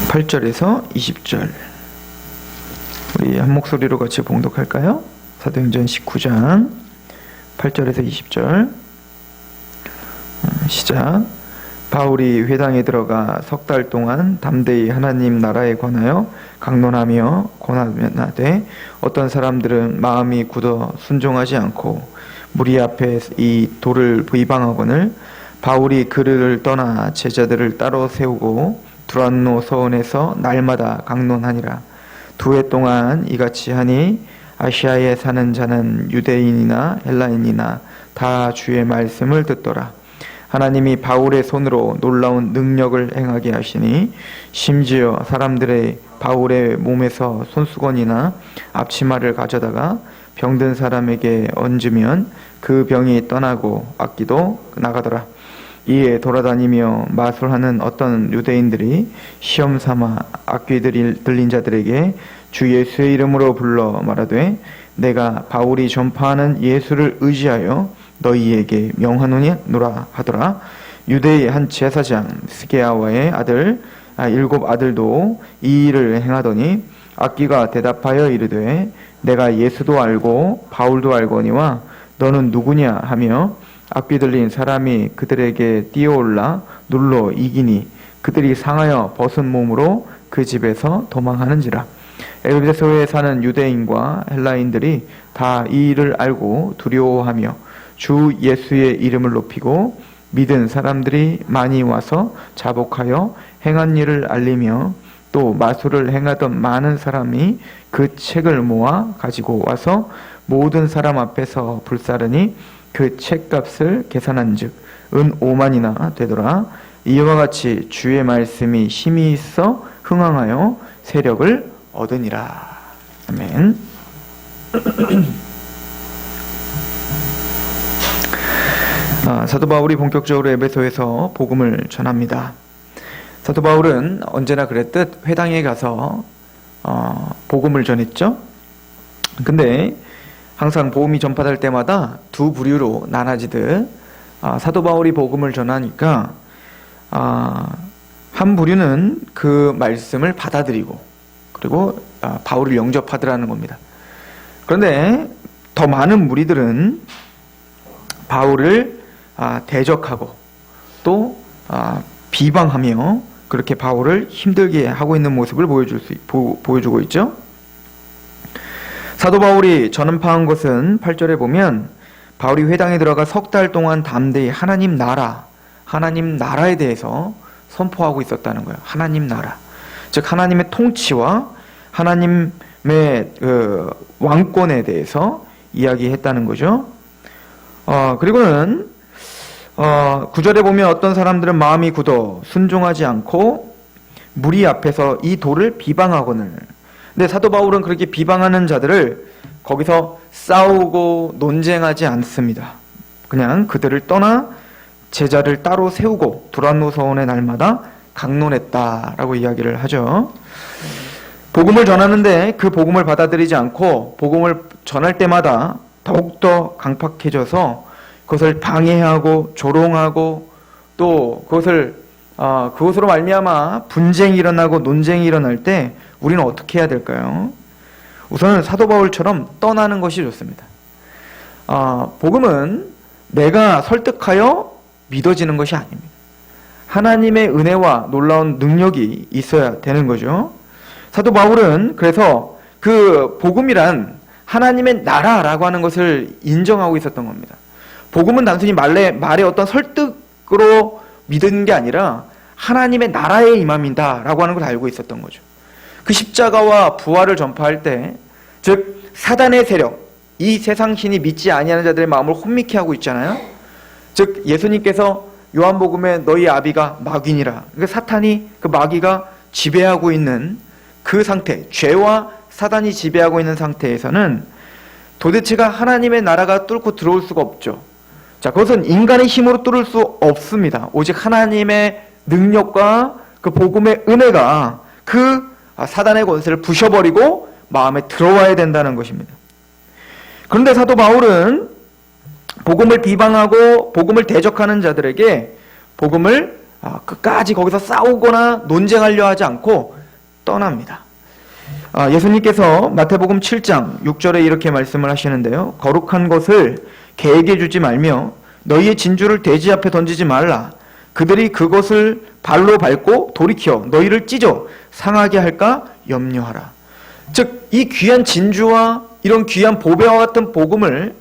8절에서 20절 우리 한 목소리로 같이 봉독할까요? 사도행전 19장 8절에서 20절 시작. 바울이 회당에 들어가 석 달 동안 담대히 하나님 나라에 관하여 강론하며 고난하되 어떤 사람들은 마음이 굳어 순종하지 않고 무리 앞에 이 도를 비방하거늘 바울이 그를 떠나 제자들을 따로 세우고 두란노 서원에서 날마다 강론하니라. 2해 동안 이같이 하니 아시아에 사는 자는 유대인이나 헬라인이나 다 주의 말씀을 듣더라. 하나님이 바울의 손으로 놀라운 능력을 행하게 하시니 심지어 사람들의 바울의 몸에서 손수건이나 앞치마를 가져다가 병든 사람에게 얹으면 그 병이 떠나고 악기도 나가더라. 이에 돌아다니며 마술하는 어떤 유대인들이 시험삼아 악귀 들린 자들에게 주 예수의 이름으로 불러 말하되 내가 바울이 전파하는 예수를 의지하여 너희에게 명하노라 하더라. 유대의 한 제사장 스게아와의 아들 7 아들도 이 일을 행하더니 악귀가 대답하여 이르되 내가 예수도 알고 바울도 알거니와 너는 누구냐 하며 악귀 들린 사람이 그들에게 뛰어올라 눌러 이기니 그들이 상하여 벗은 몸으로 그 집에서 도망하는지라. 에베소에 사는 유대인과 헬라인들이 다 이 일을 알고 두려워하며 주 예수의 이름을 높이고 믿은 사람들이 많이 와서 자복하여 행한 일을 알리며 또 마술을 행하던 많은 사람이 그 책을 모아 가지고 와서 모든 사람 앞에서 불사르니 그 책값을 계산한즉 은 5만이나 되더라. 이와 같이 주의 말씀이 힘이 있어 흥황하여 세력을 얻으니라. 아멘. 사도 바울이 본격적으로 에베소에서 복음을 전합니다. 사도 바울은 언제나 그랬듯 회당에 가서 복음을 전했죠. 근데 항상 복음이 전파될 때마다 두 부류로 나눠지듯 사도 바울이 복음을 전하니까 한 부류는 그 말씀을 받아들이고 그리고 바울을 영접하더라는 겁니다. 그런데 더 많은 무리들은 바울을 대적하고 또 비방하며 그렇게 바울을 힘들게 하고 있는 모습을 보여주고 있죠. 사도 바울이 전파한 것은 8절에 보면 바울이 회당에 들어가 석 달 동안 담대히 하나님 나라에 대해서 선포하고 있었다는 거예요. 하나님 나라, 즉 하나님의 통치와 하나님의 왕권에 대해서 이야기했다는 거죠. 그리고는 9절에 보면 어떤 사람들은 마음이 굳어 순종하지 않고 무리 앞에서 이 도를 비방하거늘. 근데 사도 바울은 그렇게 비방하는 자들을 거기서 싸우고 논쟁하지 않습니다. 그냥 그들을 떠나 제자를 따로 세우고 두란노 서원의 날마다 강론했다라고 이야기를 하죠. 복음을 전하는데 그 복음을 받아들이지 않고 복음을 전할 때마다 더욱더 강팍해져서 그것을 방해하고 조롱하고 또 그것으로 말미암아 분쟁이 일어나고 논쟁이 일어날 때 우리는 어떻게 해야 될까요? 우선은 사도 바울처럼 떠나는 것이 좋습니다. 복음은 내가 설득하여 믿어지는 것이 아닙니다. 하나님의 은혜와 놀라운 능력이 있어야 되는 거죠. 사도 바울은 그래서 그 복음이란 하나님의 나라라고 하는 것을 인정하고 있었던 겁니다. 복음은 단순히 말의 어떤 설득으로 믿은 게 아니라 하나님의 나라에 임함이다라고 하는 걸 알고 있었던 거죠. 그 십자가와 부활을 전파할 때, 즉 사단의 세력, 이 세상 신이 믿지 아니하는 자들의 마음을 혼미케 하고 있잖아요. 즉 예수님께서 요한복음에 너희 아비가 마귀니라. 그러니까 사탄이 그 마귀가 지배하고 있는 그 상태, 죄와 사단이 지배하고 있는 상태에서는 도대체가 하나님의 나라가 뚫고 들어올 수가 없죠. 자, 그것은 인간의 힘으로 뚫을 수 없습니다. 오직 하나님의 능력과 그 복음의 은혜가 그 사단의 권세를 부셔버리고 마음에 들어와야 된다는 것입니다. 그런데 사도 바울은 복음을 비방하고 복음을 대적하는 자들에게 복음을 끝까지 거기서 싸우거나 논쟁하려 하지 않고 떠납니다. 예수님께서 마태복음 7장 6절에 이렇게 말씀을 하시는데요. 거룩한 것을 개에게 주지 말며 너희의 진주를 돼지 앞에 던지지 말라. 그들이 그것을 발로 밟고 돌이켜 너희를 찢어 상하게 할까 염려하라. 즉, 이 귀한 진주와 이런 귀한 보배와 같은 복음을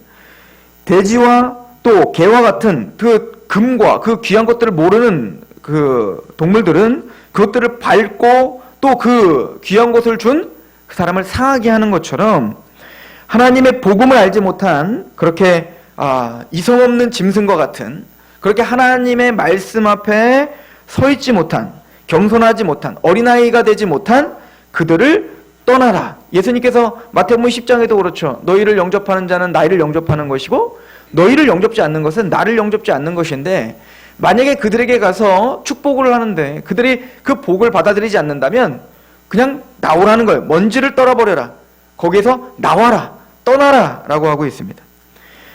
돼지와 또 개와 같은 그 금과 그 귀한 것들을 모르는 그 동물들은 그것들을 밟고 또 그 귀한 것을 준 그 사람을 상하게 하는 것처럼 하나님의 복음을 알지 못한 그렇게 이성 없는 짐승과 같은 그렇게 하나님의 말씀 앞에 서 있지 못한 겸손하지 못한 어린아이가 되지 못한 그들을 떠나라. 예수님께서 마태복음 10장에도 그렇죠. 너희를 영접하는 자는 나를 영접하는 것이고 너희를 영접지 않는 것은 나를 영접지 않는 것인데 만약에 그들에게 가서 축복을 하는데 그들이 그 복을 받아들이지 않는다면 그냥 나오라는 거예요. 먼지를 떨어버려라. 거기에서 나와라. 떠나라. 라고 하고 있습니다.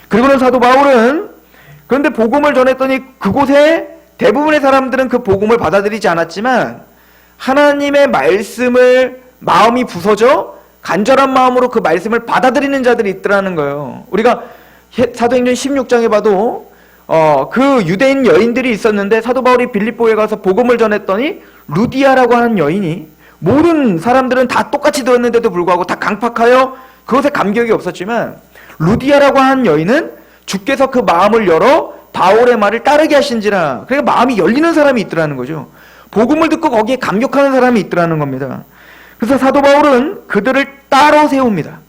그리고는 사도 바울은 그런데 복음을 전했더니 그곳에 대부분의 사람들은 그 복음을 받아들이지 않았지만 하나님의 말씀을 마음이 부서져 간절한 마음으로 그 말씀을 받아들이는 자들이 있더라는 거예요. 우리가 사도행전 16장에 봐도 그 유대인 여인들이 있었는데 사도 바울이 빌립보에 가서 복음을 전했더니 루디아라고 하는 여인이 모든 사람들은 다 똑같이 들었는데도 불구하고 다 강팍하여 그것에 감격이 없었지만 루디아라고 하는 여인은 주께서 그 마음을 열어 바울의 말을 따르게 하신지라. 그러니까 마음이 열리는 사람이 있더라는 거죠. 복음을 듣고 거기에 감격하는 사람이 있더라는 겁니다. 그래서 사도 바울은 그들을 따로 세웁니다.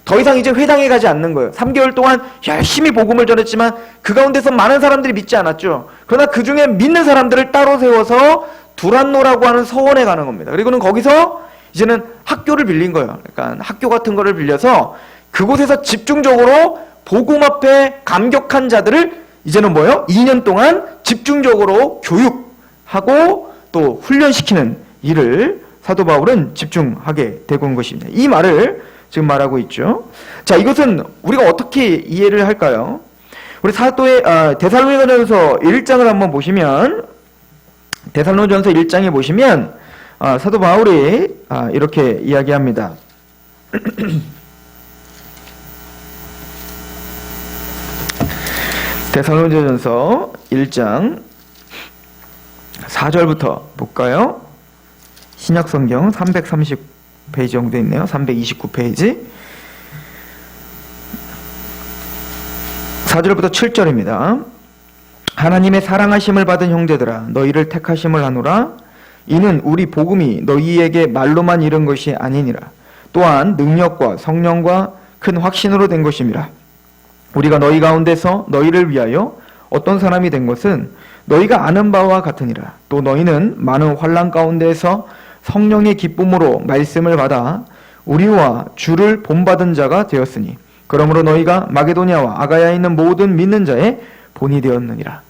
더 이상 이제 회당에 가지 않는 거예요. 3개월 동안 열심히 복음을 전했지만 그 가운데서 많은 사람들이 믿지 않았죠. 그러나 그 중에 믿는 사람들을 따로 세워서 두란노라고 하는 서원에 가는 겁니다. 그리고는 거기서 이제는 학교를 빌린 거예요. 그러니까 학교 같은 거를 빌려서 그곳에서 집중적으로 복음 앞에 감격한 자들을 이제는 뭐예요? 2년 동안 집중적으로 교육하고 또 훈련시키는 일을 사도 바울은 집중하게 되고 온 것입니다. 이 말을 지금 말하고 있죠. 자, 이것은 우리가 어떻게 이해를 할까요? 우리 사도의 데살로니가전서 1장을 한번 보시면 데살로니가전서 1장에 보시면 사도 바울이 이렇게 이야기합니다. 데살로니가전서 1장 4절부터 볼까요? 신약성경 330페이지 정도 있네요. 329페이지 4절부터 7절입니다. 하나님의 사랑하심을 받은 형제들아 너희를 택하심을 하노라. 이는 우리 복음이 너희에게 말로만 이른 것이 아니니라. 또한 능력과 성령과 큰 확신으로 된 것임이라. 우리가 너희 가운데서 너희를 위하여 어떤 사람이 된 것은 너희가 아는 바와 같으니라. 또 너희는 많은 환난 가운데에서 성령의 기쁨으로 말씀을 받아 우리와 주를 본받은 자가 되었으니 그러므로 너희가 마게도냐와 아가야에 있는 모든 믿는 자의 본이 되었느니라.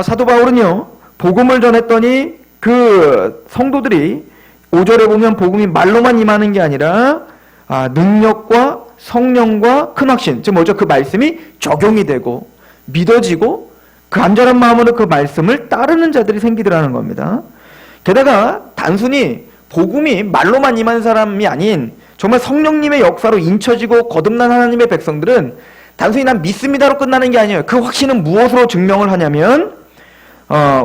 사도 바울은요, 복음을 전했더니 그 성도들이 5절에 보면 복음이 말로만 임하는 게 아니라 능력과 성령과 큰 확신, 즉 뭐죠? 그 말씀이 적용이 되고 믿어지고 그 간절한 마음으로 그 말씀을 따르는 자들이 생기더라는 겁니다. 게다가 단순히 복음이 말로만 임한 사람이 아닌 정말 성령님의 역사로 인쳐지고 거듭난 하나님의 백성들은 단순히 난 믿습니다로 끝나는 게 아니에요. 그 확신은 무엇으로 증명을 하냐면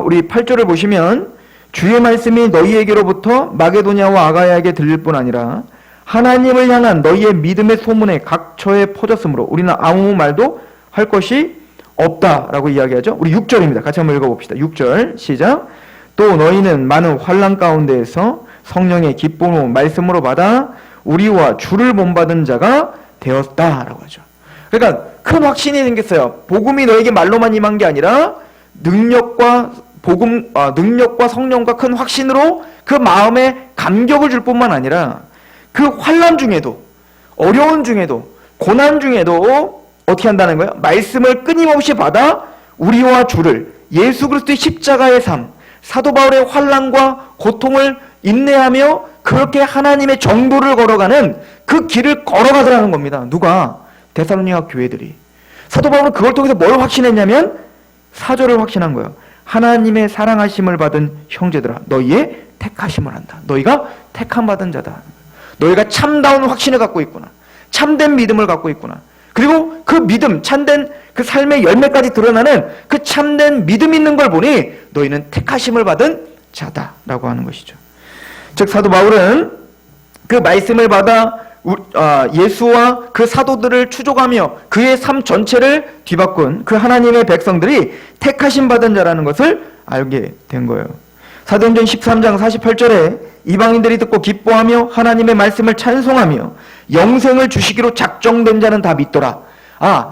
우리 8절을 보시면 주의 말씀이 너희에게로부터 마게도냐와 아가야에게 들릴 뿐 아니라 하나님을 향한 너희의 믿음의 소문에 각처에 퍼졌으므로 우리는 아무 말도 할 것이 없다라고 이야기하죠. 우리 6절입니다. 같이 한번 읽어봅시다. 6절 시작. 또 너희는 많은 환난 가운데에서 성령의 기쁨으로 말씀으로 받아 우리와 주를 본받은 자가 되었다라고 하죠. 그러니까 큰 확신이 생겼어요. 복음이 너에게 말로만 임한 게 아니라 능력과 성령과 큰 확신으로 그 마음에 감격을 줄 뿐만 아니라 그 환난 중에도 어려운 중에도 고난 중에도 어떻게 한다는 거예요? 말씀을 끊임없이 받아 우리와 주를 예수 그리스도의 십자가의 삶, 사도 바울의 환난과 고통을 인내하며 그렇게 하나님의 정도를 걸어가는 그 길을 걸어가더라는 겁니다. 누가? 데살로니가 교회들이. 사도 바울은 그걸 통해서 뭘 확신했냐면 4절을 확신한 거예요. 하나님의 사랑하심을 받은 형제들아, 너희의 택하심을 한다. 너희가 택함 받은 자다. 너희가 참다운 확신을 갖고 있구나. 참된 믿음을 갖고 있구나. 그리고 그 믿음, 참된 그 삶의 열매까지 드러나는 그 참된 믿음 있는 걸 보니 너희는 택하심을 받은 자다라고 하는 것이죠. 즉 사도 바울은 그 말씀을 받아 예수와 그 사도들을 추종하며 그의 삶 전체를 뒤바꾼 그 하나님의 백성들이 택하심 받은 자라는 것을 알게 된 거예요. 사도행전 13장 48절에 이방인들이 듣고 기뻐하며 하나님의 말씀을 찬송하며 영생을 주시기로 작정된 자는 다 믿더라.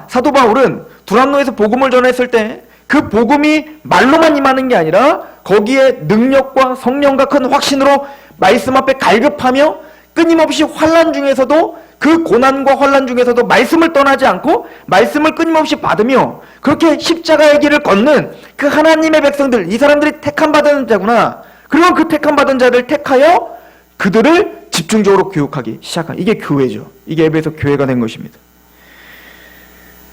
사도 바울은 두란노에서 복음을 전했을 때 그 복음이 말로만 임하는 게 아니라 거기에 능력과 성령과 큰 확신으로 말씀 앞에 갈급하며 끊임없이 환난 중에서도 그 고난과 환난 중에서도 말씀을 떠나지 않고 말씀을 끊임없이 받으며 그렇게 십자가의 길을 걷는 그 하나님의 백성들, 이 사람들이 택함 받은 자구나. 그리고 그 택함 받은 자를 택하여 그들을 집중적으로 교육하기 시작한, 이게 교회죠. 이게 에베소 교회가 된 것입니다.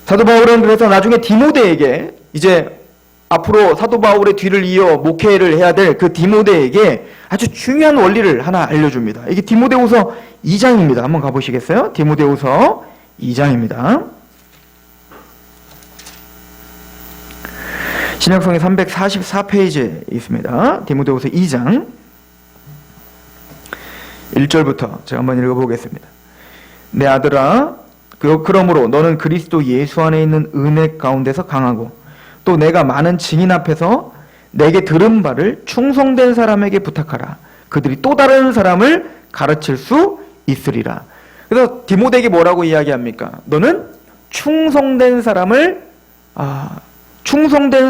사도 바울은 그래서 나중에 디모데에게, 이제 앞으로 사도 바울의 뒤를 이어 목회를 해야 될 그 디모데에게 아주 중요한 원리를 하나 알려줍니다. 이게 디모데후서 2장입니다. 한번 가보시겠어요? 디모데후서 2장입니다. 신약성의 344페이지에 있습니다. 디모데후서 2장 1절부터 제가 한번 읽어보겠습니다. 내 아들아, 그러므로 너는 그리스도 예수 안에 있는 은혜 가운데서 강하고 또 내가 많은 증인 앞에서 내게 들은 바를 충성된 사람에게 부탁하라. 그들이 또 다른 사람을 가르칠 수 있으리라. 그래서 디모데에게 뭐라고 이야기합니까? 너는 충성된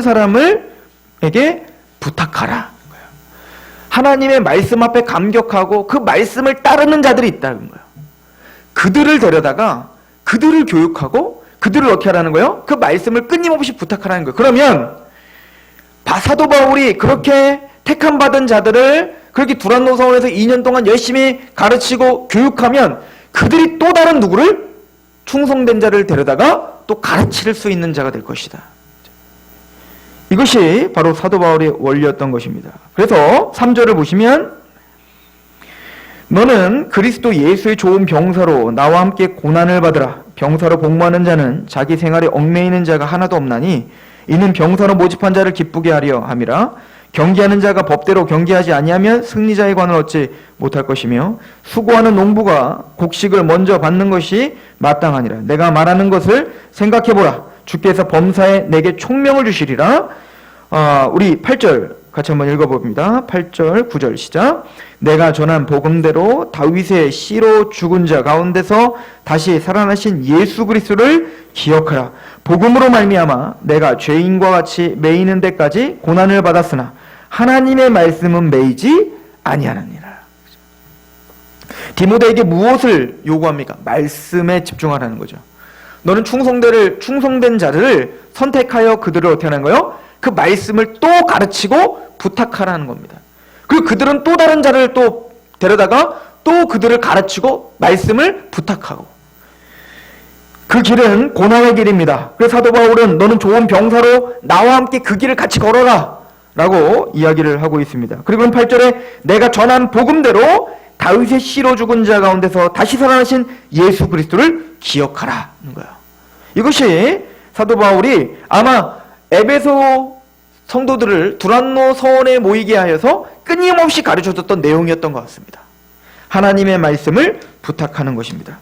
사람에게 부탁하라. 하나님의 말씀 앞에 감격하고 그 말씀을 따르는 자들이 있다는 거예요. 그들을 데려다가 그들을 교육하고 그들을 어떻게 하라는 거예요? 그 말씀을 끊임없이 부탁하라는 거예요. 그러면 사도 바울이 그렇게 택함 받은 자들을 그렇게 두란노 서원에서 2년 동안 열심히 가르치고 교육하면 그들이 또 다른 누구를? 충성된 자를 데려다가 또 가르칠 수 있는 자가 될 것이다. 이것이 바로 사도 바울의 원리였던 것입니다. 그래서 3절을 보시면 너는 그리스도 예수의 좋은 병사로 나와 함께 고난을 받으라. 병사로 복무하는 자는 자기 생활에 얽매이는 자가 하나도 없나니 이는 병사로 모집한 자를 기쁘게 하려 함이라. 경기하는 자가 법대로 경기하지 아니하면 승리자의 관을 얻지 못할 것이며 수고하는 농부가 곡식을 먼저 받는 것이 마땅하니라. 내가 말하는 것을 생각해보라. 주께서 범사에 내게 총명을 주시리라. 우리 8절 같이 한번 읽어봅니다. 8절 9절 시작. 내가 전한 복음대로 다윗의 씨로 죽은 자 가운데서 다시 살아나신 예수 그리스도를 기억하라. 복음으로 말미암아 내가 죄인과 같이 매이는 데까지 고난을 받았으나 하나님의 말씀은 매이지 아니하느니라. 디모데에게 무엇을 요구합니까? 말씀에 집중하라는 거죠. 너는 충성된 자를 선택하여 그들을 어떻게 하는 거예요? 그 말씀을 또 가르치고 부탁하라는 겁니다. 그리고 그들은 또 다른 자를 또 데려다가 또 그들을 가르치고 말씀을 부탁하고, 그 길은 고난의 길입니다. 그래서 사도 바울은 너는 좋은 병사로 나와 함께 그 길을 같이 걸어라 라고 이야기를 하고 있습니다. 그리고 8절에 내가 전한 복음대로 다윗의 씨로 죽은 자 가운데서 다시 살아나신 예수 그리스도를 기억하라는 거예요. 이것이 사도 바울이 아마 에베소 성도들을 두란노 서원에 모이게 하여서 끊임없이 가르쳐줬던 내용이었던 것 같습니다. 하나님의 말씀을 부탁하는 것입니다.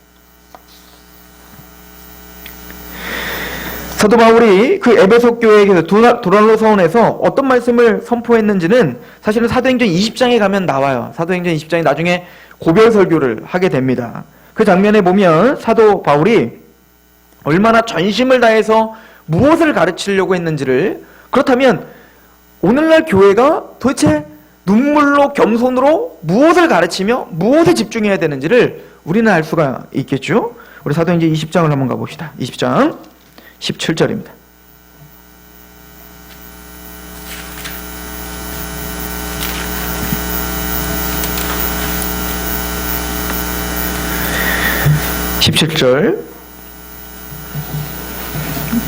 사도 바울이 그 에베소 교회에서 두란노 서원에서 어떤 말씀을 선포했는지는 사실은 사도행전 20장에 가면 나와요. 사도행전 20장에 나중에 고별 설교를 하게 됩니다. 그 장면에 보면 사도 바울이 얼마나 전심을 다해서 무엇을 가르치려고 했는지를, 그렇다면 오늘날 교회가 도대체 눈물로 겸손으로 무엇을 가르치며 무엇에 집중해야 되는지를 우리는 알 수가 있겠죠. 우리 사도행전 20장을 한번 가봅시다. 20장 17절입니다.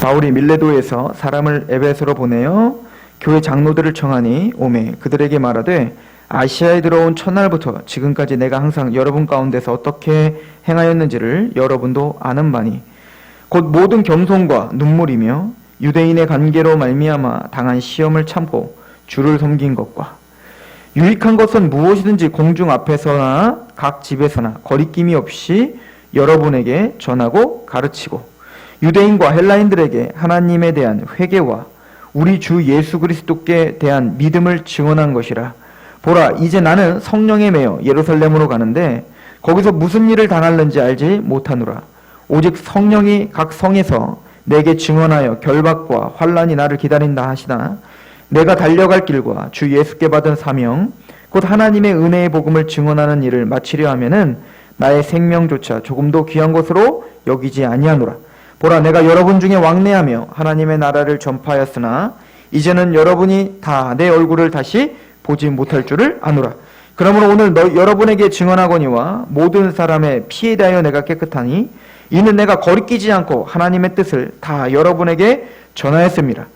바울이 밀레도에서 사람을 에베소로 보내어 교회 장로들을 청하니 오매 그들에게 말하되 아시아에 들어온 첫날부터 지금까지 내가 항상 여러분 가운데서 어떻게 행하였는지를 여러분도 아는 바니 곧 모든 겸손과 눈물이며 유대인의 관계로 말미암아 당한 시험을 참고 주를 섬긴 것과 유익한 것은 무엇이든지 공중 앞에서나 각 집에서나 거리낌이 없이 여러분에게 전하고 가르치고 유대인과 헬라인들에게 하나님에 대한 회개와 우리 주 예수 그리스도께 대한 믿음을 증언한 것이라. 보라, 이제 나는 성령에 매여 예루살렘으로 가는데 거기서 무슨 일을 당할는지 알지 못하노라. 오직 성령이 각 성에서 내게 증언하여 결박과 환난이 나를 기다린다 하시나 내가 달려갈 길과 주 예수께 받은 사명 곧 하나님의 은혜의 복음을 증언하는 일을 마치려 하면은 나의 생명조차 조금도 귀한 것으로 여기지 아니하노라. 보라, 내가 여러분 중에 왕래하며 하나님의 나라를 전파하였으나 이제는 여러분이 다 내 얼굴을 다시 보지 못할 줄을 아노라. 그러므로 오늘 여러분에게 증언하거니와 모든 사람의 피에 대하여 내가 깨끗하니 이는 내가 거리끼지 않고 하나님의 뜻을 다 여러분에게 전하였습니다.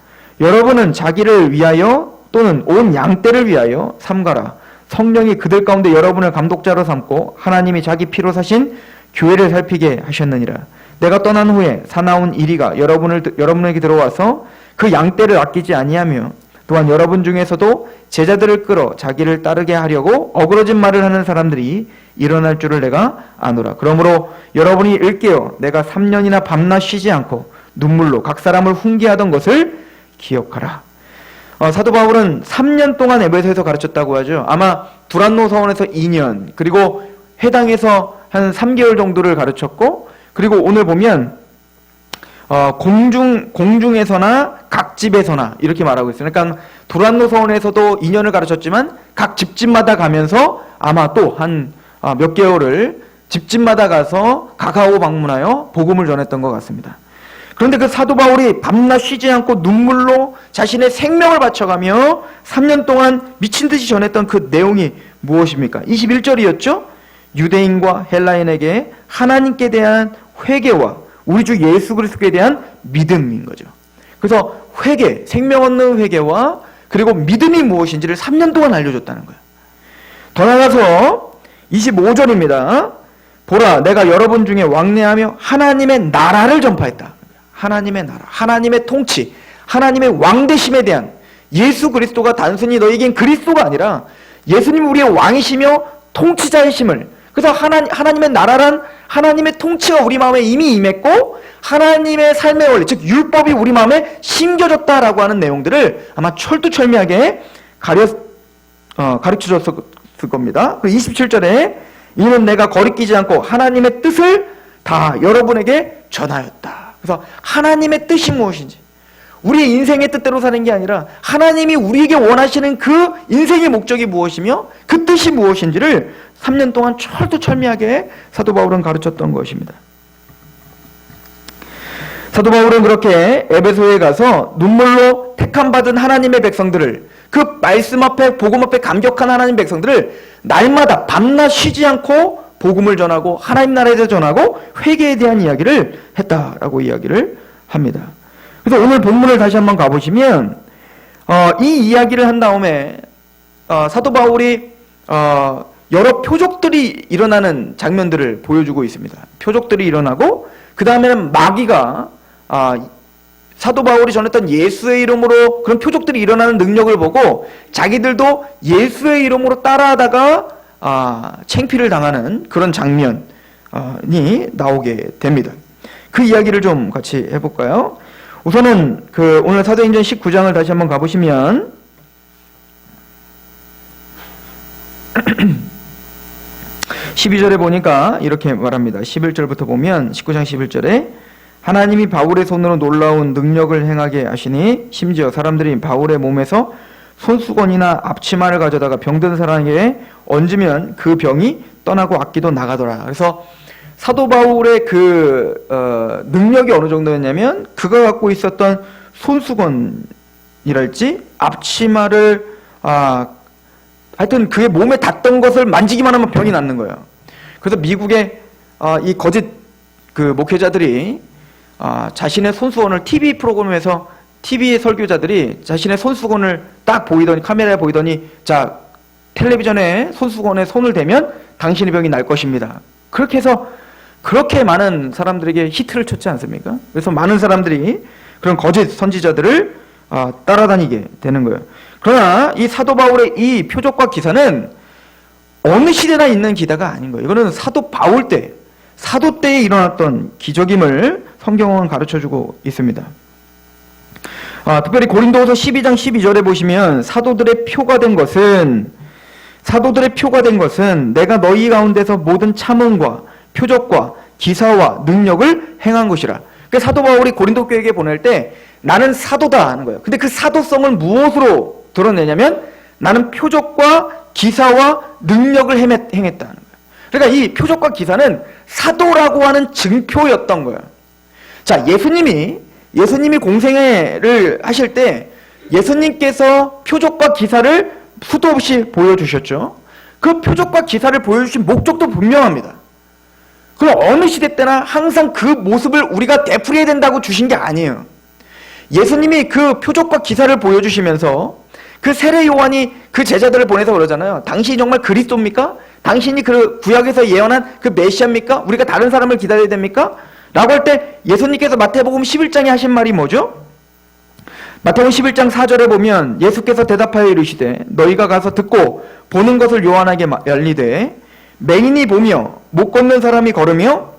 여러분은 자기를 위하여 또는 온 양떼를 위하여 삼가라. 성령이 그들 가운데 여러분을 감독자로 삼고 하나님이 자기 피로 사신 교회를 살피게 하셨느니라. 내가 떠난 후에 사나운 이리가 여러분에게 들어와서 그 양떼를 아끼지 아니하며 또한 여러분 중에서도 제자들을 끌어 자기를 따르게 하려고 어그러진 말을 하는 사람들이 일어날 줄을 내가 아노라. 그러므로 여러분이 일깨어 내가 3년이나 밤낮 쉬지 않고 눈물로 각 사람을 훈계하던 것을 기억하라. 사도 바울은 3년 동안 에베소에서 가르쳤다고 하죠. 아마 두란노 서원에서 2년, 그리고 회당에서 한 3개월 정도를 가르쳤고, 그리고 오늘 보면 공중에서나 각 집에서나 이렇게 말하고 있어요. 그러니까 두란노 서원에서도 2년을 가르쳤지만 각 집집마다 가면서 아마 또 한 몇 개월을 집집마다 가서 가가오 방문하여 복음을 전했던 것 같습니다. 그런데 그 사도 바울이 밤낮 쉬지 않고 눈물로 자신의 생명을 바쳐가며 3년 동안 미친 듯이 전했던 그 내용이 무엇입니까? 21절이었죠? 유대인과 헬라인에게 하나님께 대한 회개와 우리 주 예수 그리스도에 대한 믿음인 거죠. 그래서 회개, 생명 얻는 회개와 그리고 믿음이 무엇인지를 3년 동안 알려줬다는 거예요. 더 나아가서 25절입니다. 보라, 내가 여러분 중에 왕래하며 하나님의 나라를 전파했다. 하나님의 나라, 하나님의 통치, 하나님의 왕되심에 대한 예수 그리스도가 단순히 너희에겐 그리스도가 아니라 예수님 우리의 왕이시며 통치자이심을, 그래서 하나님의 나라란 하나님의 통치가 우리 마음에 이미 임했고 하나님의 삶의 원리, 즉 율법이 우리 마음에 심겨졌다라고 하는 내용들을 아마 철두철미하게 가르쳐줬을 겁니다. 그리고 27절에 이는 내가 거리끼지 않고 하나님의 뜻을 다 여러분에게 전하였다. 그래서 하나님의 뜻이 무엇인지, 우리의 인생의 뜻대로 사는 게 아니라 하나님이 우리에게 원하시는 그 인생의 목적이 무엇이며 그 뜻이 무엇인지를 3년 동안 철두철미하게 사도 바울은 가르쳤던 것입니다. 사도 바울은 그렇게 에베소에 가서 눈물로 택함받은 하나님의 백성들을, 그 말씀 앞에 복음 앞에 감격한 하나님 백성들을 날마다 밤낮 쉬지 않고 복음을 전하고 하나님 나라에 대해 전하고 회개에 대한 이야기를 했다라고 이야기를 합니다. 그래서 오늘 본문을 다시 한번 가보시면 이 이야기를 한 다음에 사도 바울이 여러 표적들이 일어나는 장면들을 보여주고 있습니다. 표적들이 일어나고 그 다음에는 마귀가 사도 바울이 전했던 예수의 이름으로 그런 표적들이 일어나는 능력을 보고 자기들도 예수의 이름으로 따라하다가 창피를 당하는 그런 장면이 나오게 됩니다. 그 이야기를 좀 같이 해볼까요? 우선은 오늘 사도행전 19장을 다시 한번 가보시면 12절에 보니까 이렇게 말합니다. 11절부터 보면 19장 11절에 하나님이 바울의 손으로 놀라운 능력을 행하게 하시니 심지어 사람들이 바울의 몸에서 손수건이나 앞치마를 가져다가 병든 사람에게 얹으면 그 병이 떠나고 악기도 나가더라. 그래서 사도 바울의 능력이 어느 정도였냐면 그가 갖고 있었던 손수건이랄지 앞치마를 하여튼 그의 몸에 닿던 것을 만지기만 하면 병이 낫는 거예요. 그래서 미국의 이 거짓 목회자들이 자신의 손수건을 TV 프로그램에서 TV 설교자들이 자신의 손수건을 딱 보이더니, 카메라에 보이더니, 자, 텔레비전에 손수건에 손을 대면 당신의 병이 날 것입니다. 그렇게 해서 그렇게 많은 사람들에게 히트를 쳤지 않습니까? 그래서 많은 사람들이 그런 거짓 선지자들을 따라다니게 되는 거예요. 그러나 이 사도 바울의 이 표적과 기사는 어느 시대나 있는 기사가 아닌 거예요. 이거는 사도 바울 때, 사도 때에 일어났던 기적임을 성경은 가르쳐주고 있습니다. 특별히 고린도후서 12장 12절에 보시면 사도들의 표가 된 것은 내가 너희 가운데서 모든 참음과 표적과 기사와 능력을 행한 것이라. 그러니까 사도 바울이 고린도 교회에 보낼 때 나는 사도다 하는 거예요. 근데 그 사도성을 무엇으로 드러내냐면 나는 표적과 기사와 능력을 행했다는 거예요. 그러니까 이 표적과 기사는 사도라고 하는 증표였던 거예요. 자, 예수님이 공생애를 하실 때 예수님께서 표적과 기사를 수도 없이 보여주셨죠. 그 표적과 기사를 보여주신 목적도 분명합니다. 그럼 어느 시대 때나 항상 그 모습을 우리가 되풀이해야 된다고 주신 게 아니에요. 예수님이 그 표적과 기사를 보여주시면서 그 세례 요한이 그 제자들을 보내서 그러잖아요. 당신이 정말 그리스도입니까? 당신이 그 구약에서 예언한 그 메시아입니까? 우리가 다른 사람을 기다려야 됩니까? 라고 할 때 예수님께서 마태복음 11장에 하신 말이 뭐죠? 마태복음 11장 4절에 보면 예수께서 대답하여 이르시되 너희가 가서 듣고 보는 것을 요한에게 알리되 맹인이 보며 못 걷는 사람이 걸으며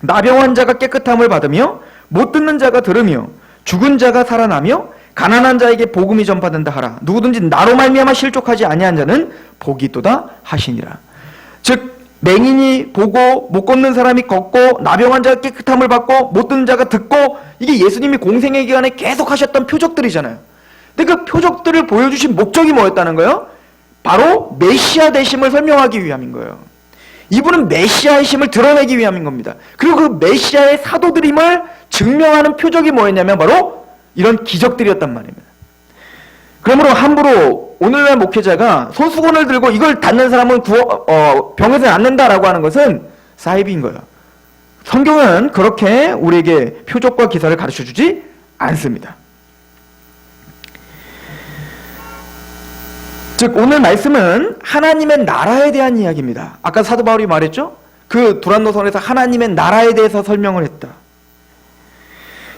나병 환자가 깨끗함을 받으며 못 듣는 자가 들으며 죽은 자가 살아나며 가난한 자에게 복음이 전파된다 하라. 누구든지 나로 말미암아 실족하지 아니한 자는 복이 있도다 하시니라. 즉 맹인이 보고 못 걷는 사람이 걷고 나병 환자가 깨끗함을 받고 못 듣는 자가 듣고, 이게 예수님이 공생애 기간에 계속 하셨던 표적들이잖아요. 근데 그 표적들을 보여주신 목적이 뭐였다는 거예요? 바로 메시아 되심을 설명하기 위함인 거예요. 이분은 메시아의 심을 드러내기 위함인 겁니다. 그리고 그 메시아의 사도들임을 증명하는 표적이 뭐였냐면 바로 이런 기적들이었단 말입니다. 그러므로 함부로 오늘날 목회자가 손수건을 들고 이걸 닿는 사람은 병에서 낫는다라고 하는 것은 사이비인 거예요. 성경은 그렇게 우리에게 표적과 기사를 가르쳐주지 않습니다. 즉 오늘 말씀은 하나님의 나라에 대한 이야기입니다. 아까 사도 바울이 말했죠? 그 두란노선에서 하나님의 나라에 대해서 설명을 했다.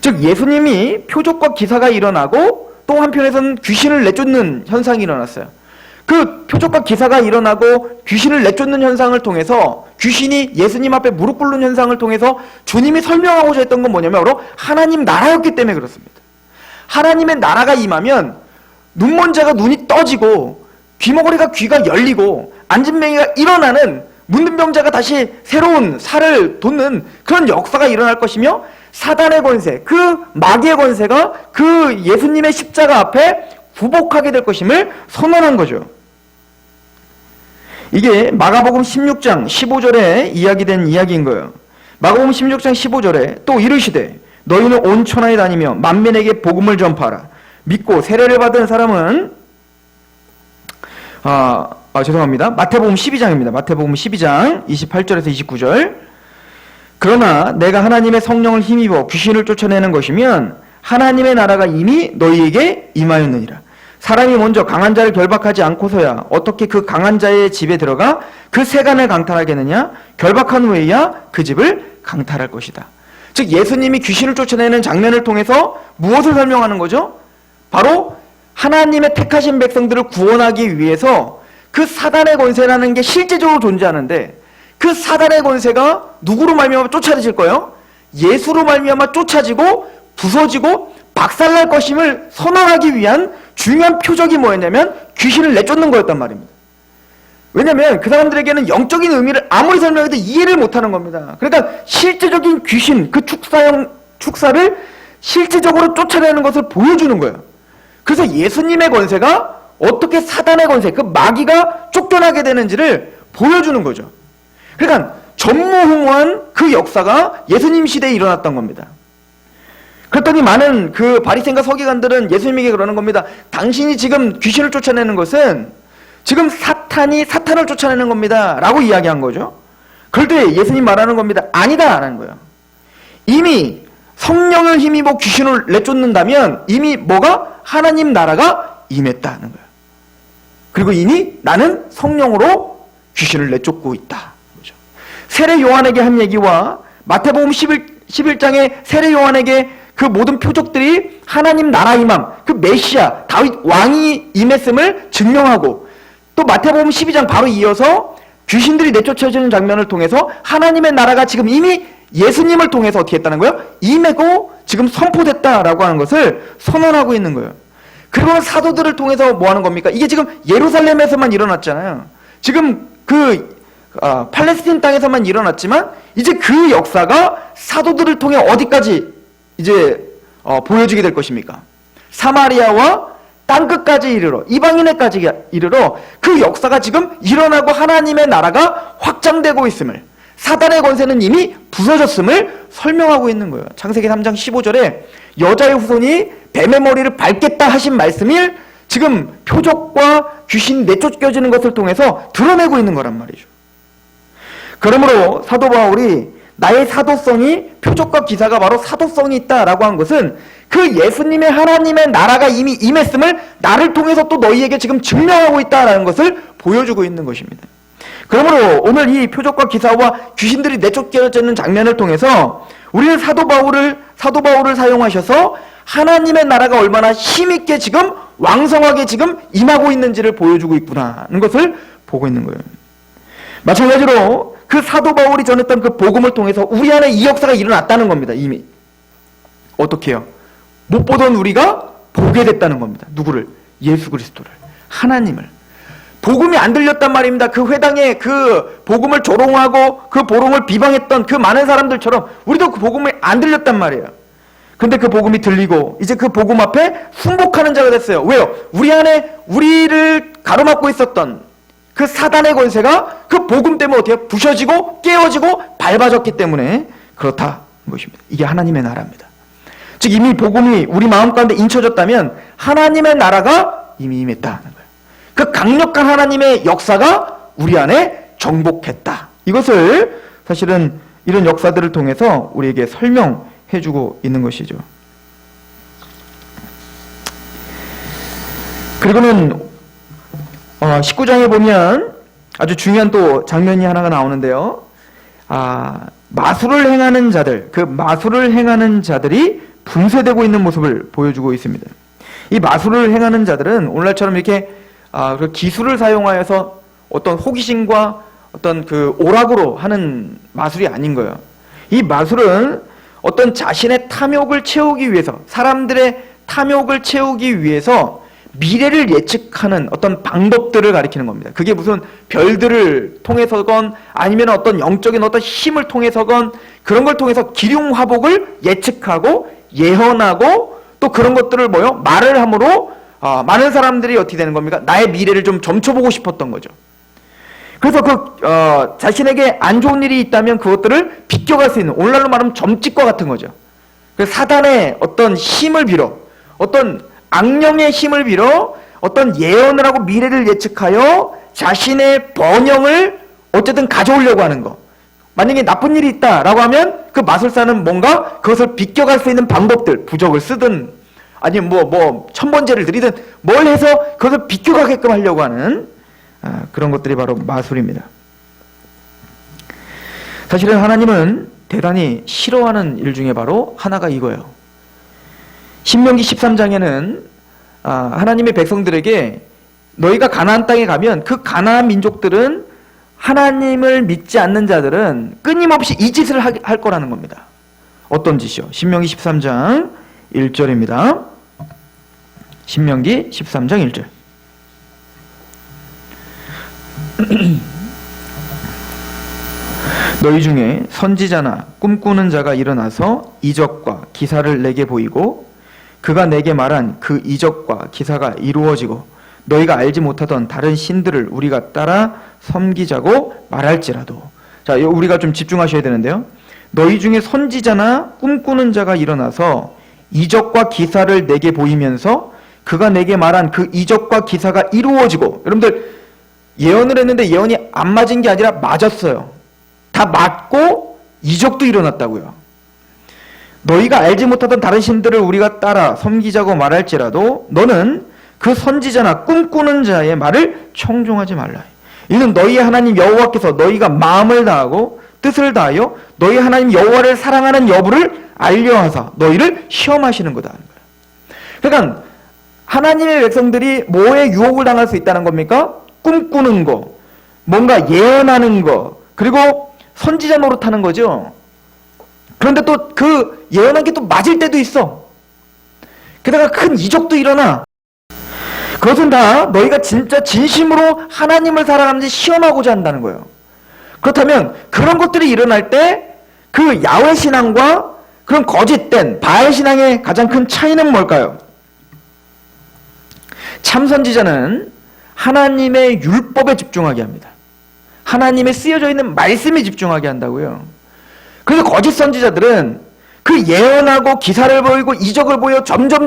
즉 예수님이 표적과 기사가 일어나고 또 한편에서는 귀신을 내쫓는 현상이 일어났어요. 그 표적과 기사가 일어나고 귀신을 내쫓는 현상을 통해서, 귀신이 예수님 앞에 무릎 꿇는 현상을 통해서 주님이 설명하고자 했던 건 뭐냐면 바로 하나님 나라였기 때문에 그렇습니다. 하나님의 나라가 임하면 눈먼 자가 눈이 떠지고 귀머거리가 귀가 열리고 안진뱅이가 일어나는, 문둥병자가 다시 새로운 살을 돋는 그런 역사가 일어날 것이며, 사단의 권세, 그 마귀의 권세가 그 예수님의 십자가 앞에 굴복하게 될 것임을 선언한 거죠. 이게 마가복음 16장 15절에 이야기된 이야기인 거예요. 마가복음 16장 15절에 또 이르시되 너희는 온 천하에 다니며 만민에게 복음을 전파하라. 믿고 세례를 받은 사람은 죄송합니다. 마태복음 12장입니다. 마태복음 12장 28절에서 29절. 그러나 내가 하나님의 성령을 힘입어 귀신을 쫓아내는 것이면 하나님의 나라가 이미 너희에게 임하였느니라. 사람이 먼저 강한 자를 결박하지 않고서야 어떻게 그 강한 자의 집에 들어가 그 세간을 강탈하겠느냐? 결박한 후에야 그 집을 강탈할 것이다. 즉 예수님이 귀신을 쫓아내는 장면을 통해서 무엇을 설명하는 거죠? 바로 하나님의 택하신 백성들을 구원하기 위해서 그 사단의 권세라는 게 실제적으로 존재하는데, 그 사단의 권세가 누구로 말미암아 쫓아질 거예요? 예수로 말미암아 쫓아지고 부서지고 박살날 것임을 선언하기 위한 중요한 표적이 뭐였냐면 귀신을 내쫓는 거였단 말입니다. 왜냐하면 그 사람들에게는 영적인 의미를 아무리 설명해도 이해를 못하는 겁니다. 그러니까 실제적인 귀신, 그 축사를 실제적으로 쫓아내는 것을 보여주는 거예요. 그래서 예수님의 권세가 어떻게 사단의 권세, 그 마귀가 쫓겨나게 되는지를 보여주는 거죠. 그러니까 전무후무한 그 역사가 예수님 시대에 일어났던 겁니다. 그랬더니 많은 그 바리새인과 서기관들은 예수님에게 그러는 겁니다. 당신이 지금 귀신을 쫓아내는 것은 지금 사탄이 사탄을 쫓아내는 겁니다 라고 이야기한 거죠. 그럴 때 예수님 말하는 겁니다. 아니다 라는 거예요. 이미 성령을 힘입어 귀신을 내쫓는다면 이미 뭐가? 하나님 나라가 임했다는 거예요. 그리고 이미 나는 성령으로 귀신을 내쫓고 있다. 그렇죠? 세례 요한에게 한 얘기와 마태복음 11장에 세례 요한에게 그 모든 표적들이 하나님 나라 임함, 그 메시아 다윗 왕이 임했음을 증명하고, 또 마태복음 12장 바로 이어서 귀신들이 내쫓아지는 장면을 통해서 하나님의 나라가 지금 이미 예수님을 통해서 어떻게 했다는 거예요? 임하고 지금 선포됐다라고 하는 것을 선언하고 있는 거예요. 그리고 사도들을 통해서 뭐 하는 겁니까? 이게 지금 예루살렘에서만 일어났잖아요. 지금 팔레스틴 땅에서만 일어났지만 이제 그 역사가 사도들을 통해 어디까지 이제 보여지게 될 것입니까? 사마리아와 땅끝까지 이르러, 이방인에까지 이르러 그 역사가 지금 일어나고 하나님의 나라가 확장되고 있음을, 사단의 권세는 이미 부서졌음을 설명하고 있는 거예요. 창세기 3장 15절에 여자의 후손이 뱀의 머리를 밟겠다 하신 말씀을 지금 표적과 귀신이 내쫓겨지는 것을 통해서 드러내고 있는 거란 말이죠. 그러므로 사도 바울이 나의 사도성이, 표적과 기사가 바로 사도성이 있다라고 한 것은 그 예수님의 하나님의 나라가 이미 임했음을 나를 통해서 또 너희에게 지금 증명하고 있다라는 것을 보여주고 있는 것입니다. 그러므로 오늘 이 표적과 기사와 귀신들이 내쫓겨지는 장면을 통해서 우리는 사도 바울을 사용하셔서 하나님의 나라가 얼마나 힘있게 지금 왕성하게 지금 임하고 있는지를 보여주고 있구나는 것을 보고 있는 거예요. 마찬가지로 그 사도 바울이 전했던 그 복음을 통해서 우리 안에 이 역사가 일어났다는 겁니다. 이미. 어떻게 해요? 못 보던 우리가 보게 됐다는 겁니다. 누구를? 예수 그리스도를. 하나님을. 복음이 안 들렸단 말입니다. 그 회당에 그 복음을 조롱하고 그 복음을 비방했던 그 많은 사람들처럼 우리도 그 복음이 안 들렸단 말이에요. 근데 그 복음이 들리고 이제 그 복음 앞에 순복하는 자가 됐어요. 왜요? 우리 안에 우리를 가로막고 있었던 그 사단의 권세가 그 복음 때문에 어떻게 부셔지고 깨어지고 밟아졌기 때문에 그렇다는 것입니다. 이게 하나님의 나라입니다. 즉 이미 복음이 우리 마음 가운데 인쳐졌다면 하나님의 나라가 이미 임했다는 거예요. 그 강력한 하나님의 역사가 우리 안에 정복했다. 이것을 사실은 이런 역사들을 통해서 우리에게 설명해주고 있는 것이죠. 그리고는 19장에 보면 아주 중요한 또 장면이 하나가 나오는데요. 마술을 행하는 자들, 그 마술을 행하는 자들이 분쇄되고 있는 모습을 보여주고 있습니다. 이 마술을 행하는 자들은 오늘날처럼 이렇게 그 기술을 사용하여서 어떤 호기심과 어떤 그 오락으로 하는 마술이 아닌 거예요. 이 마술은 어떤 자신의 탐욕을 채우기 위해서, 사람들의 탐욕을 채우기 위해서 미래를 예측하는 어떤 방법들을 가리키는 겁니다. 그게 무슨 별들을 통해서건 아니면 어떤 영적인 어떤 힘을 통해서건 그런 걸 통해서 기륭화복을 예측하고 예언하고 또 그런 것들을 말을 함으로 많은 사람들이 어떻게 되는 겁니까? 나의 미래를 좀 점쳐보고 싶었던 거죠. 그래서 자신에게 안 좋은 일이 있다면 그것들을 비껴갈 수 있는, 오늘날로 말하면 점찍과 같은 거죠. 그래서 사단의 어떤 힘을 빌어, 어떤 악령의 힘을 빌어 어떤 예언을 하고 미래를 예측하여 자신의 번영을 어쨌든 가져오려고 하는 거. 만약에 나쁜 일이 있다라고 하면 그 마술사는 뭔가 그것을 비껴갈 수 있는 방법들, 부적을 쓰든 아니면 천번제를 드리든 뭘 해서 그것을 비껴가게끔 하려고 하는 그런 것들이 바로 마술입니다. 사실은 하나님은 대단히 싫어하는 일 중에 바로 하나가 이거예요. 신명기 13장에는 하나님의 백성들에게 너희가 가나안 땅에 가면 그 가나안 민족들은 하나님을 믿지 않는 자들은 끊임없이 이 짓을 할 거라는 겁니다. 어떤 짓이요? 신명기 13장 1절입니다. 신명기 13장 1절. 너희 중에 선지자나 꿈꾸는 자가 일어나서 이적과 기사를 내게 보이고 그가 내게 말한 그 이적과 기사가 이루어지고 너희가 알지 못하던 다른 신들을 우리가 따라 섬기자고 말할지라도. 자, 우리가 좀 집중하셔야 되는데요. 너희 중에 선지자나 꿈꾸는 자가 일어나서 이적과 기사를 내게 보이면서 그가 내게 말한 그 이적과 기사가 이루어지고. 여러분들 예언을 했는데 예언이 안 맞은 게 아니라 맞았어요. 다 맞고 이적도 일어났다고요. 너희가 알지 못하던 다른 신들을 우리가 따라 섬기자고 말할지라도 너는 그 선지자나 꿈꾸는 자의 말을 청종하지 말라. 이는 너희 하나님 여호와께서 너희가 마음을 다하고 뜻을 다하여 너희 하나님 여호와를 사랑하는 여부를 알려하사 너희를 시험하시는 거다. 그러니까 하나님의 백성들이 뭐에 유혹을 당할 수 있다는 겁니까? 꿈꾸는 거, 뭔가 예언하는 거, 그리고 선지자 노릇하는 거죠. 그런데 또 그 예언한 게 또 맞을 때도 있어. 게다가 큰 이적도 일어나. 그것은 다 너희가 진짜 진심으로 하나님을 사랑하는지 시험하고자 한다는 거예요. 그렇다면 그런 것들이 일어날 때 그 야훼 신앙과 그런 거짓된 바알 신앙의 가장 큰 차이는 뭘까요? 참 선지자는 하나님의 율법에 집중하게 합니다. 하나님의 쓰여져 있는 말씀에 집중하게 한다고요. 그래서 거짓 선지자들은 그 예언하고 기사를 보이고 이적을 보여 점점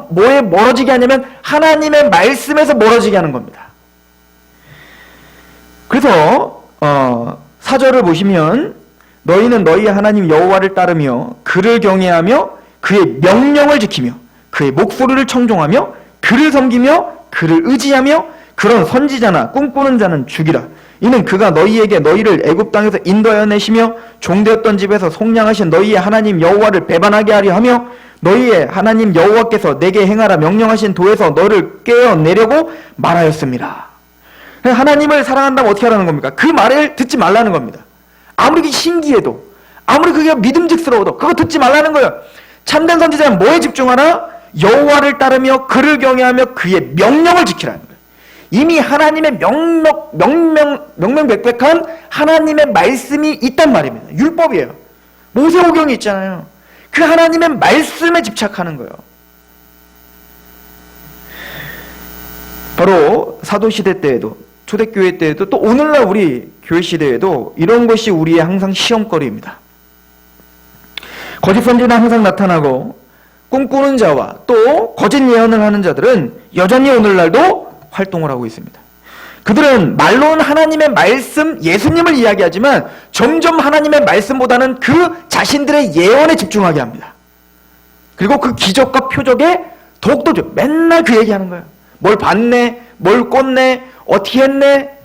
뭐에 멀어지게 하냐면 하나님의 말씀에서 멀어지게 하는 겁니다. 그래서 4절을 보시면 너희는 너희 하나님 여호와를 따르며 그를 경외하며 그의 명령을 지키며 그의 목소리를 청종하며 그를 섬기며 그를 의지하며 그런 선지자나 꿈꾸는 자는 죽이라. 이는 그가 너희에게 너희를 애굽 땅에서 인도하여 내시며 종되었던 집에서 속량하신 너희의 하나님 여호와를 배반하게 하려 하며 너희의 하나님 여호와께서 내게 행하라 명령하신 도에서 너를 깨어내려고 말하였습니다. 하나님을 사랑한다면 어떻게 하라는 겁니까? 그 말을 듣지 말라는 겁니다. 아무리 그게 신기해도, 아무리 그게 믿음직스러워도 그거 듣지 말라는 거예요. 참된 선지자는 뭐에 집중하라? 여호와를 따르며 그를 경외하며 그의 명령을 지키라는 거예요. 이미 하나님의 명명백백한 하나님의 말씀이 있단 말입니다. 율법이에요. 모세오경이 있잖아요. 그 하나님의 말씀에 집착하는 거예요. 바로 사도시대 때에도, 초대교회 때에도, 또 오늘날 우리 교회 시대에도 이런 것이 우리의 항상 시험거리입니다. 거짓 선지는 항상 나타나고 꿈꾸는 자와 또 거짓 예언을 하는 자들은 여전히 오늘날도 활동을 하고 있습니다. 그들은 말로는 하나님의 말씀, 예수님을 이야기하지만 점점 하나님의 말씀보다는 그 자신들의 예언에 집중하게 합니다. 그리고 그 기적과 표적에 더욱더 맨날 그 얘기하는 거예요. 뭘 봤네, 뭘 꿨네, 어떻게 했네.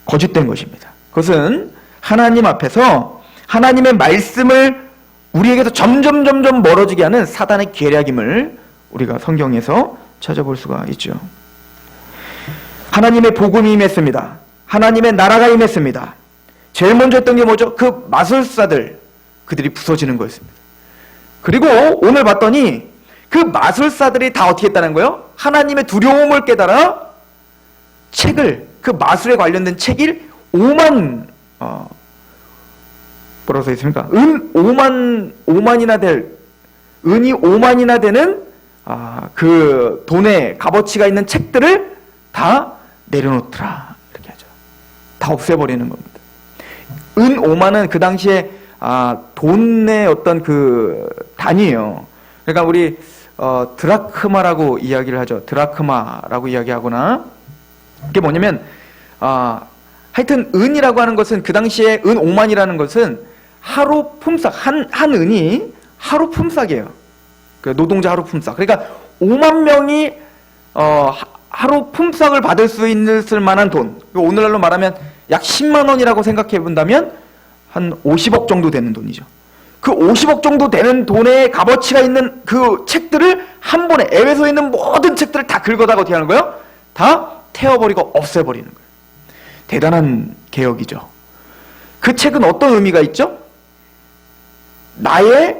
거짓된 것입니다. 그것은 하나님 앞에서 하나님의 말씀을 우리에게서 점점 멀어지게 하는 사단의 계략임을 우리가 성경에서 찾아볼 수가 있죠. 하나님의 복음이 임했습니다. 하나님의 나라가 임했습니다. 제일 먼저 했던 게 뭐죠? 그 마술사들, 그들이 부서지는 거였습니다. 그리고 오늘 봤더니 그 마술사들이 다 어떻게 했다는 거예요? 하나님의 두려움을 깨달아 책을, 그 마술에 관련된 책을 5만 뭐라고 써 있습니까? 은이 5만이나 되는 그 돈의 값어치가 있는 책들을 다 내려놓더라. 이렇게 하죠. 다 없애버리는 겁니다. 은 5만은 그 당시에 돈의 어떤 그 단위예요. 그러니까 우리 드라크마라고 이야기를 하죠. 드라크마라고 이야기하거나, 그게 뭐냐면 하여튼 은이라고 하는 것은, 그 당시에 은 5만이라는 것은 하루 품삯, 한 은이 하루 품삯이에요. 그 노동자 하루 품삯. 그러니까 5만 명이 하루 품삯을 받을 수 있을 만한 돈, 오늘날로 말하면 약 10만 원이라고 생각해 본다면 한 50억 정도 되는 돈이죠. 그 50억 정도 되는 돈의 값어치가 있는 그 책들을 한 번에, 애외소에 있는 모든 책들을 다 긁어다가 어떻게 하는 거예요? 다 태워버리고 없애버리는 거예요. 대단한 개혁이죠. 그 책은 어떤 의미가 있죠? 나의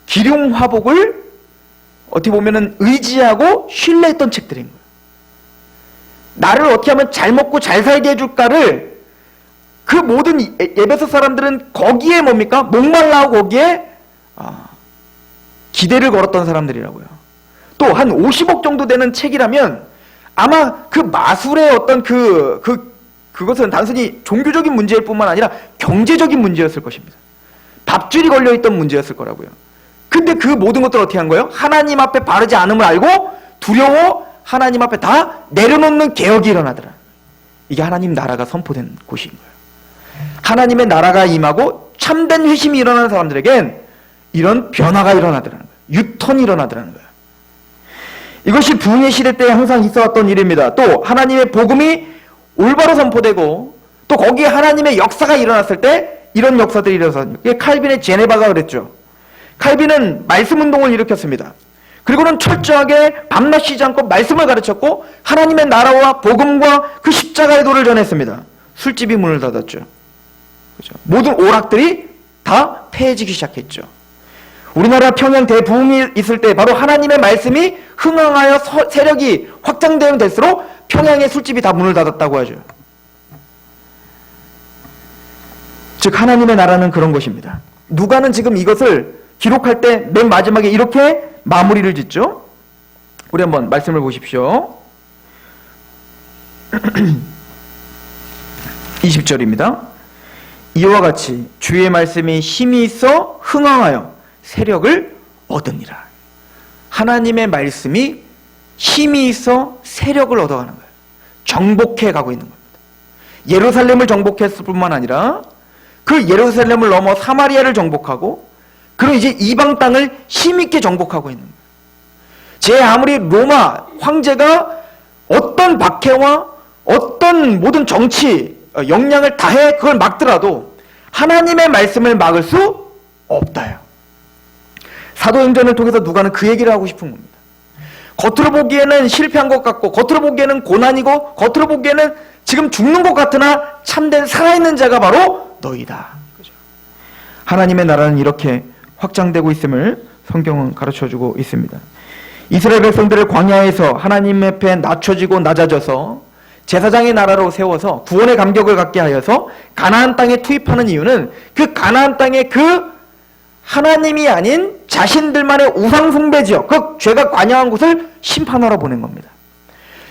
기륭화복을 어떻게 보면은 의지하고 신뢰했던 책들인 거예요. 나를 어떻게 하면 잘 먹고 잘 살게 해줄까를 그 모든 에베소 사람들은 거기에 뭡니까? 목말라하고 거기에 기대를 걸었던 사람들이라고요. 또 한 50억 정도 되는 책이라면 아마 그 마술의 어떤 그것은 단순히 종교적인 문제일 뿐만 아니라 경제적인 문제였을 것입니다. 밥줄이 걸려있던 문제였을 거라고요. 근데 그 모든 것들을 어떻게 한 거예요? 하나님 앞에 바르지 않음을 알고 두려워 하나님 앞에 다 내려놓는 개혁이 일어나더라. 이게 하나님 나라가 선포된 곳인 거예요. 하나님의 나라가 임하고 참된 회심이 일어나는 사람들에겐 이런 변화가 일어나더라는 거예요. 유턴이 일어나더라는 거예요. 이것이 부흥의 시대 때 항상 있어왔던 일입니다. 또 하나님의 복음이 올바로 선포되고 또 거기에 하나님의 역사가 일어났을 때 이런 역사들이 일어났습니다. 칼빈의 제네바가 그랬죠. 칼빈은 말씀 운동을 일으켰습니다. 그리고는 철저하게 밤낮 쉬지 않고 말씀을 가르쳤고 하나님의 나라와 복음과 그 십자가의 도를 전했습니다. 술집이 문을 닫았죠. 그죠? 모든 오락들이 다 폐해지기 시작했죠. 우리나라 평양 대부흥이 있을 때 바로 하나님의 말씀이 흥황하여 세력이 확장되면 될수록 평양의 술집이 다 문을 닫았다고 하죠. 즉 하나님의 나라는 그런 것입니다. 누가는 지금 이것을 기록할 때 맨 마지막에 이렇게 마무리를 짓죠. 우리 한번 말씀을 보십시오. 20절입니다. 이와 같이 주의 말씀이 힘이 있어 흥황하여 세력을 얻으니라. 하나님의 말씀이 힘이 있어 세력을 얻어가는 거예요. 정복해 가고 있는 겁니다. 예루살렘을 정복했을 뿐만 아니라 그 예루살렘을 넘어 사마리아를 정복하고 그리고 이제 이방 땅을 힘있게 정복하고 있는 거예요. 제 아무리 로마 황제가 어떤 박해와 어떤 모든 정치 역량을 다해 그걸 막더라도 하나님의 말씀을 막을 수 없다요. 사도행전을 통해서 누가는 그 얘기를 하고 싶은 겁니다. 겉으로 보기에는 실패한 것 같고 겉으로 보기에는 고난이고 겉으로 보기에는 지금 죽는 것 같으나 참된 살아있는 자가 바로 너희다. 그죠? 하나님의 나라는 이렇게 확장되고 있음을 성경은 가르쳐주고 있습니다. 이스라엘 백성들을 광야에서 하나님 앞에 낮춰지고 낮아져서 제사장의 나라로 세워서 구원의 감격을 갖게 하여서 가나안 땅에 투입하는 이유는 그 가나안 땅에 그 하나님이 아닌 자신들만의 우상 숭배 지역, 그 죄가 관여한 곳을 심판하러 보낸 겁니다.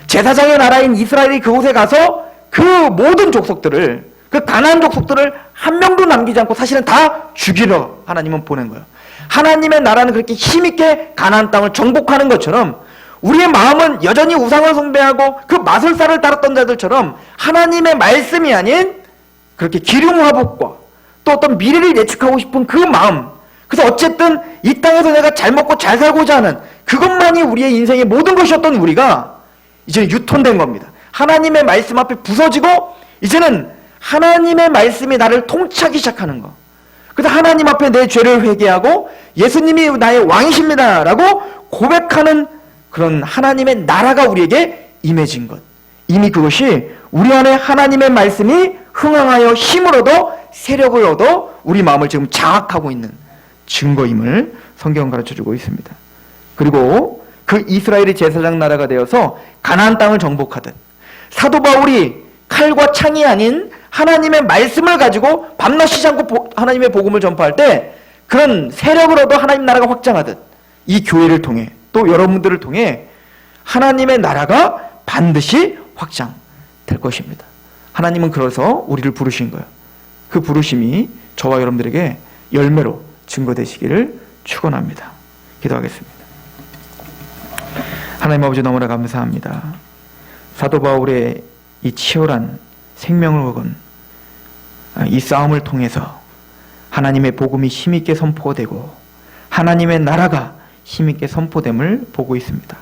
제사장의 나라인 이스라엘이 그곳에 가서 그 모든 족속들을, 그 가나안 족속들을 한 명도 남기지 않고 사실은 다 죽이러 하나님은 보낸 거예요. 하나님의 나라는 그렇게 힘있게 가나안 땅을 정복하는 것처럼 우리의 마음은 여전히 우상을 숭배하고 그 마술사를 따랐던 자들처럼 하나님의 말씀이 아닌 그렇게 기름화복과 또 어떤 미래를 예측하고 싶은 그 마음, 그래서 어쨌든 이 땅에서 내가 잘 먹고 잘 살고자 하는 그것만이 우리의 인생의 모든 것이었던 우리가 이제는 유턴된 겁니다. 하나님의 말씀 앞에 부서지고 이제는 하나님의 말씀이 나를 통치하기 시작하는 거. 그래서 하나님 앞에 내 죄를 회개하고 예수님이 나의 왕이십니다 라고 고백하는 그런 하나님의 나라가 우리에게 임해진 것. 이미 그것이 우리 안에 하나님의 말씀이 흥황하여 힘을 얻어 세력을 얻어 우리 마음을 지금 장악하고 있는 증거임을 성경은 가르쳐주고 있습니다. 그리고 그 이스라엘이 제사장 나라가 되어서 가나안 땅을 정복하듯 사도 바울이 칼과 창이 아닌 하나님의 말씀을 가지고 밤낮 쉬지 않고 하나님의 복음을 전파할 때 그런 세력을 얻어 하나님 나라가 확장하듯 이 교회를 통해 또 여러분들을 통해 하나님의 나라가 반드시 확장될 것입니다. 하나님은 그래서 우리를 부르신 거예요. 그 부르심이 저와 여러분들에게 열매로 증거되시기를 축원합니다. 기도하겠습니다. 하나님 아버지 너무나 감사합니다. 사도 바울의 이 치열한 생명을 건 이 싸움을 통해서 하나님의 복음이 힘있게 선포되고 하나님의 나라가 힘있게 선포됨을 보고 있습니다.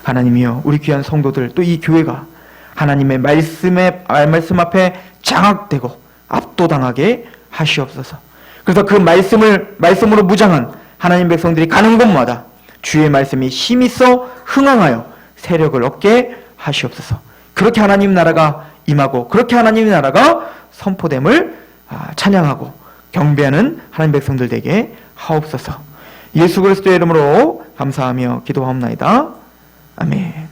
하나님이여, 우리 귀한 성도들 또 이 교회가 하나님의 말씀 앞에 장악되고 압도당하게 하시옵소서. 그래서 그 말씀으로 무장한 하나님 백성들이 가는 곳마다 주의 말씀이 힘있어 흥황하여 세력을 얻게 하시옵소서. 그렇게 하나님 나라가 임하고 그렇게 하나님 나라가 선포됨을 찬양하고 경배하는 하나님 백성들 되게 하옵소서. 예수 그리스도의 이름으로 감사하며 기도하옵나이다. 아멘.